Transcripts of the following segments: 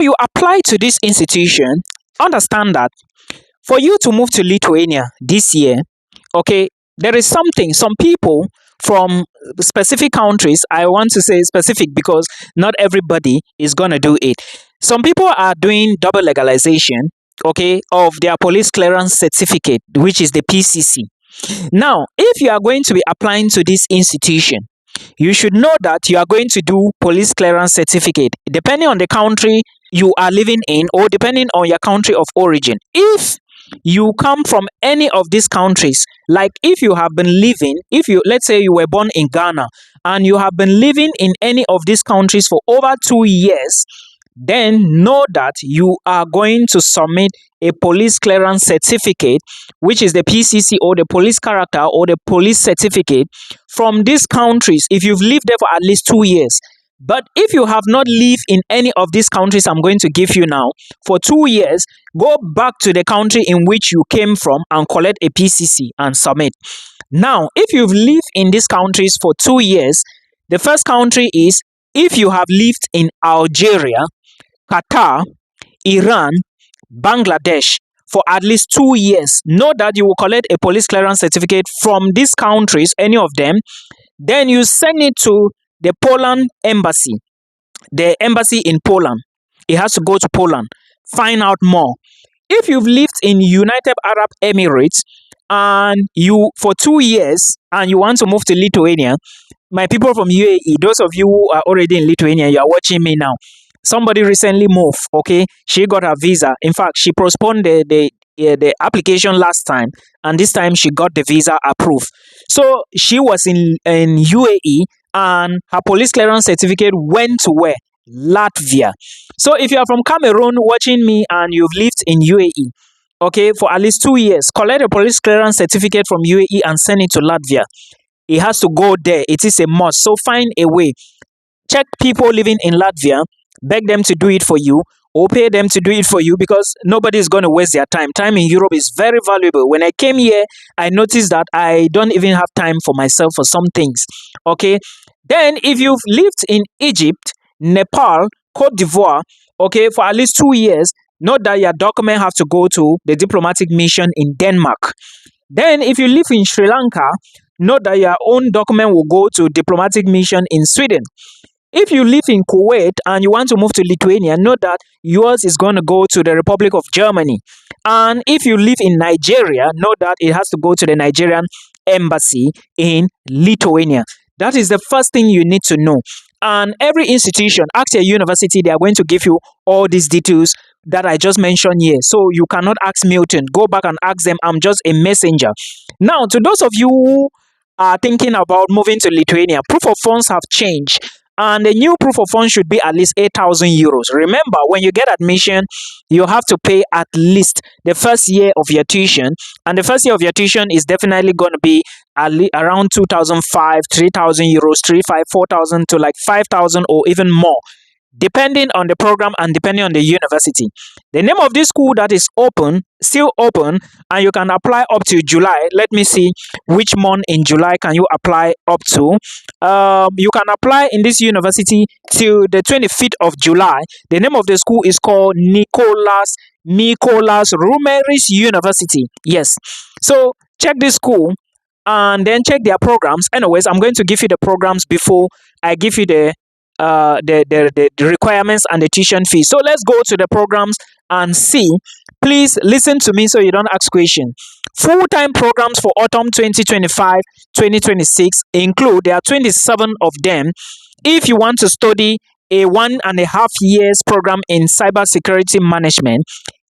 You apply to this institution, understand that for you to move to Lithuania this year, okay, there is something, some people from specific countries, I want to say specific because not everybody is going to do it. Some people are doing double legalization, okay, of their police clearance certificate, which is the PCC. Now, if you are going to be applying to this institution, you should know that you are going to do police clearance certificate depending on the country you are living in or depending on your country of origin. If you come from any of these countries, like if you have been living, if you, let's say you were born in Ghana and you have been living in any of these countries for over 2 years, then know that you are going to submit a police clearance certificate, which is the PCC or the police character or the police certificate from these countries if you've lived there for at least 2 years. But if you have not lived in any of these countries I'm going to give you now for 2 years, go back to the country in which you came from and collect a PCC and submit. Now, if you've lived in these countries for 2 years, the first country is if you have lived in Algeria, Qatar, Iran, Bangladesh for at least 2 years, know that you will collect a police clearance certificate from these countries, any of them. Then you send it to the Poland embassy, the embassy in Poland. It has to go to Poland. Find out more. If you've lived in United Arab Emirates and you for 2 years and you want to move to Lithuania, my people from UAE, those of you who are already in Lithuania, you are watching me now. Somebody recently moved, okay? She got her visa. In fact, she postponed the application last time, and this time she got the visa approved. So she was in UAE, and her police clearance certificate went to where? Latvia. So if you are from Cameroon watching me and you've lived in UAE, okay, for at least 2 years, collect a police clearance certificate from UAE and send it to Latvia. It has to go there. It is a must. So find a way. Check people living in Latvia, beg them to do it for you or pay them to do it for you because nobody is going to waste their time. Time in Europe is very valuable. When I came here, I noticed that I don't even have time for myself for some things. Okay. Then if you've lived in Egypt, Nepal, Cote d'Ivoire, okay, for at least 2 years, note that your document have to go to the diplomatic mission in Denmark. Then if you live in Sri Lanka, note that your own document will go to diplomatic mission in Sweden. If you live in Kuwait and you want to move to Lithuania, note that yours is going to go to the Republic of Germany. And if you live in Nigeria, note that it has to go to the Nigerian embassy in Lithuania. That is the first thing you need to know. And every institution, ask your university, they are going to give you all these details that I just mentioned here. So you cannot ask Milton. Go back and ask them. I'm just a messenger. Now, to those of you who are thinking about moving to Lithuania, proof of funds have changed. And the new proof of funds should be at least 8,000 euros. Remember, when you get admission, you have to pay at least the first year of your tuition. And the first year of your tuition is definitely going to be around 2,500, 3,000 euros, 3,500, 4,000 to like 5,000 or even more, depending on the program and depending on the university. The name of this school that is open, still open, and you can apply up to July. Let me see which month in July can you apply up to. You can apply in this university till the 25th of July. The name of the school is called Nicholas Rumeris University. Yes. So check this school and then check their programs. Anyways, I'm going to give you the programs before I give you the requirements and the tuition fee. So let's go to the programs and see. Please listen to me so you don't ask questions. Full-time programs for autumn 2025-2026 include, there are 27 of them. If you want to study a 1.5 years program in cybersecurity management,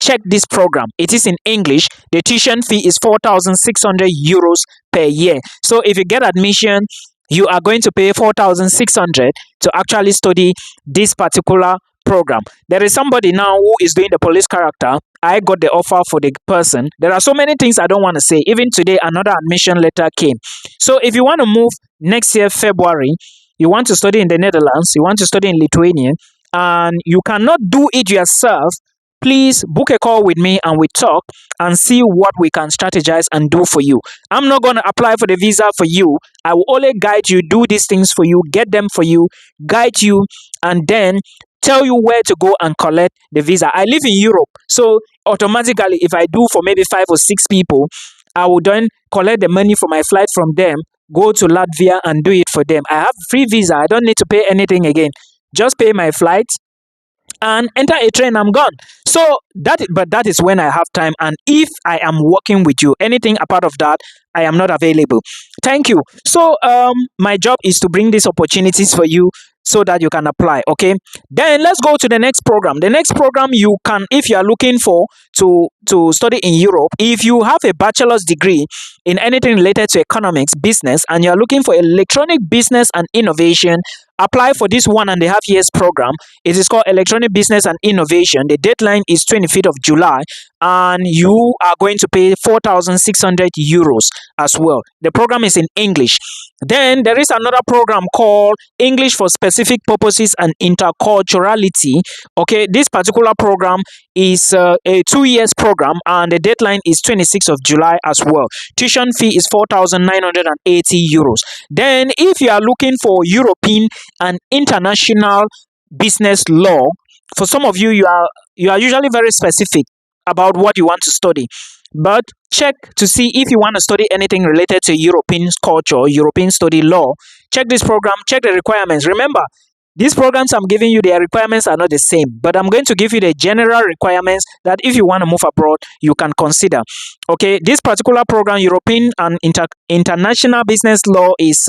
check this program. It is in English. The tuition fee is 4,600 euros per year. So if you get admission, you are going to pay 4,600 to actually study this particular program. There is somebody now who is doing the police character. I got the offer for the person. There are so many things I don't want to say. Even today, another admission letter came. So if you want to move next year, February, you want to study in the Netherlands, you want to study in Lithuania, and you cannot do it yourself, please book a call with me and we talk and see what we can strategize and do for you. I'm not going to apply for the visa for you. I will only guide you, do these things for you, get them for you, guide you, and then tell you where to go and collect the visa. I live in Europe, so automatically, if I do for maybe 5 or 6 people, I will then collect the money for my flight from them, go to Latvia and do it for them. I have free visa. I don't need to pay anything again. Just pay my flight and enter a train. I'm gone. So but that is when I have time. And if I am working with you, anything apart of that, I am not available. Thank you. So my job is to bring these opportunities for you so that you can apply. Okay. Then let's go to the next program. The next program you can, if you are looking for to study in Europe, if you have a bachelor's degree in anything related to economics, business, and you are looking for electronic business and innovation, apply for this 1.5 years program. It is called Electronic Business and Innovation. The deadline is 25th of July, and you are going to pay 4,600 euros as well. The program is in English. Then there is another program called English for Specific Purposes and Interculturality. Okay, this particular program is a 2 years program, and the deadline is 26th of July as well. Tuition fee is 4,980 euros. Then if you are looking for European and international business law, for some of you, you are usually very specific about what you want to study, but check to see if you want to study anything related to European culture, European study law. Check this program, check the requirements. Remember, these programs I'm giving you, their requirements are not the same, but I'm going to give you the general requirements that if you want to move abroad, you can consider. Okay, this particular program, European and International Business Law, is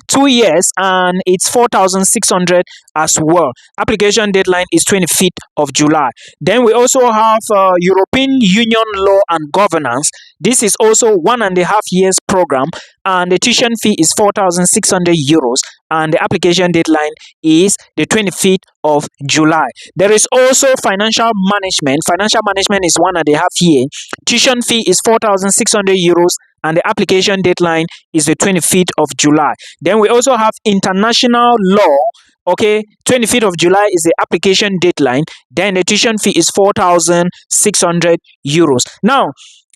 2 years, and it's 4,600 as well. Application deadline is 25th of July. Then we also have European Union Law and Governance. This is also 1.5 years program, and the tuition fee is 4,600 euros, and the application deadline is the 25th of July. There is also financial management. Financial management is 1.5 year. Tuition fee is 4,600 euros, and the application deadline is the 25th of July. Then we also have international law. Okay, 25th of July is the application deadline. Then the tuition fee is 4,600 euros. Now,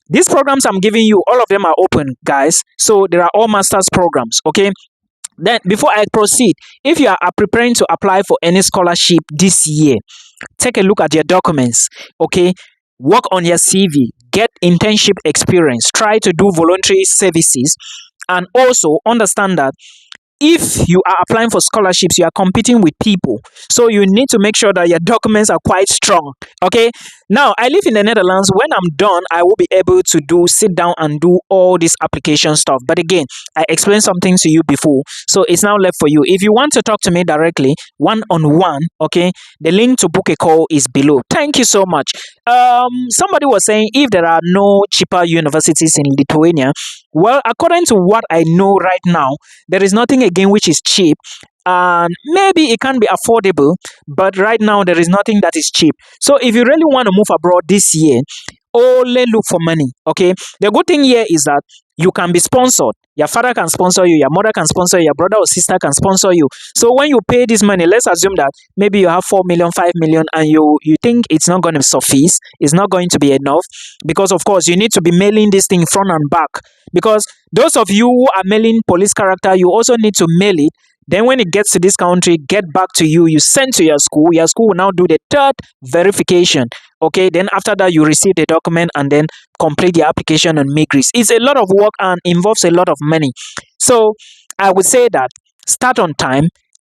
these programs I'm giving you, all of them are open, guys. So there are all master's programs. Okay. Then before I proceed, if you are preparing to apply for any scholarship this year, take a look at your documents. Okay. Work on your CV, get internship experience, try to do voluntary services, and also understand that if you are applying for scholarships, you are competing with people. So you need to make sure that your documents are quite strong. Okay. Now, I live in the Netherlands. When I'm done, I will be able to sit down and do all this application stuff. But again, I explained something to you before. So it's now left for you. If you want to talk to me directly, one-on-one, okay, the link to book a call is below. Thank you so much. Somebody was saying if there are no cheaper universities in Lithuania. Well, according to what I know right now, there is nothing again which is cheap, and maybe it can be affordable, but right now there is nothing that is cheap. So if you really want to move abroad this year, only look for money. Okay, the good thing here is that you can be sponsored. Your father can sponsor you, your mother can sponsor you, your brother or sister can sponsor you. So when you pay this money, let's assume that maybe you have 4 million, 5 million, and you think it's not going to suffice, it's not going to be enough, because of course you need to be mailing this thing front and back. Because those of you who are mailing police character, you also need to mail it. Then when it gets to this country, get back to you, you send to your school will now do the third verification. Okay, then after that you receive the document and then complete the application and make it. It's a lot of work and involves a lot of money. So I would say that start on time.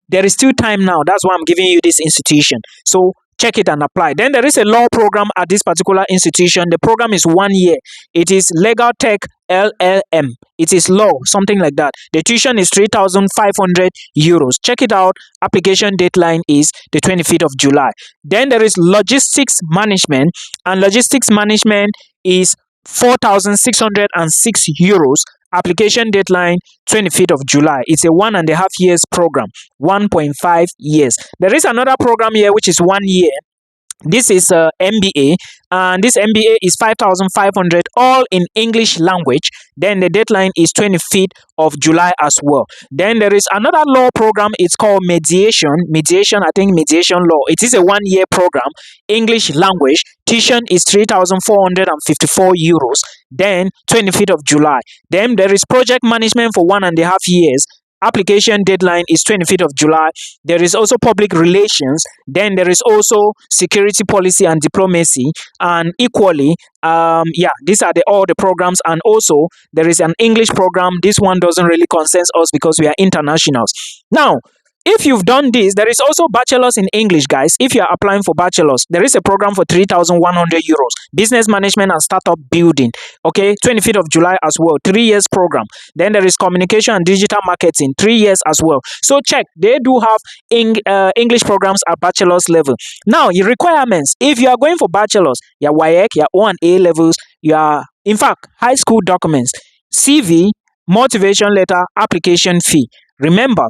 There is still time now. That's why I'm giving you this institution. So check it and apply. Then there is a law program at this particular institution. The program is 1 year. It is Legal Tech LLM. It is law, something like that. The tuition is 3,500 euros. Check it out. Application deadline is the 25th of July. Then there is logistics management, and logistics management is 4,606 euros. Application deadline 25th of July. It's a 1.5 years program, 1.5 years. There is another program here which is 1 year. This is MBA, and this MBA is 5,500, all in English language. Then the deadline is 25th of July as well. Then there is another law program. It's called mediation, mediation law. It is a 1 year program, English language. Tuition is 3,454 euros. Then 25th of July. Then there is project management for 1.5 years. application deadline is 25th of July. There is also public relations. Then there is also security policy and diplomacy. And equally, yeah, these are all the programs. And also there is an English program. This one doesn't really concern us because we are internationals. Now, if you've done this, there is also bachelor's in English, guys. If you are applying for bachelor's, there is a program for 3,100 euros. Business management and startup building. Okay, 25th of July as well. 3 years program. Then there is communication and digital marketing. 3 years as well. So check. They do have English programs at bachelor's level. Now, your requirements. If you are going for bachelor's, your WAEC, your O and A levels, your, in fact, high school documents, CV, motivation letter, application fee. Remember,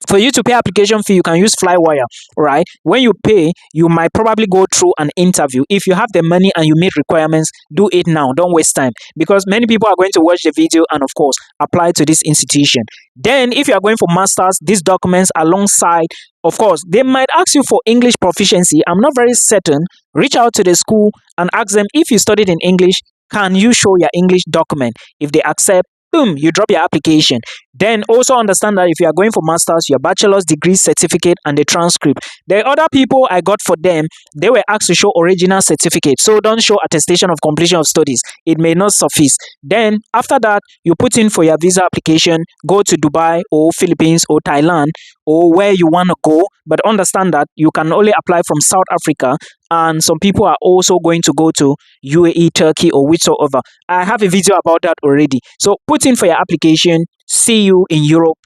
for you to pay application fee, you can use Flywire, right? When you pay, you might probably go through an interview. If you have the money and you meet requirements, do it now. Don't waste time, because many people are going to watch the video and, of course, apply to this institution. Then, if you are going for masters, these documents alongside, of course, they might ask you for English proficiency. I'm not very certain. Reach out to the school and ask them, if you studied in English, can you show your English document? If they accept, boom, you drop your application. Then also understand that if you are going for masters, your bachelor's degree certificate and the transcript. The other people I got for them, they were asked to show original certificate. So don't show attestation of completion of studies. It may not suffice. Then after that, you put in for your visa application, go to Dubai or Philippines or Thailand or where you want to go. But understand that you can only apply from South Africa, and some people are also going to go to UAE, Turkey, or whichsoever. I have a video about that already. So put in for your application. See you in Europe.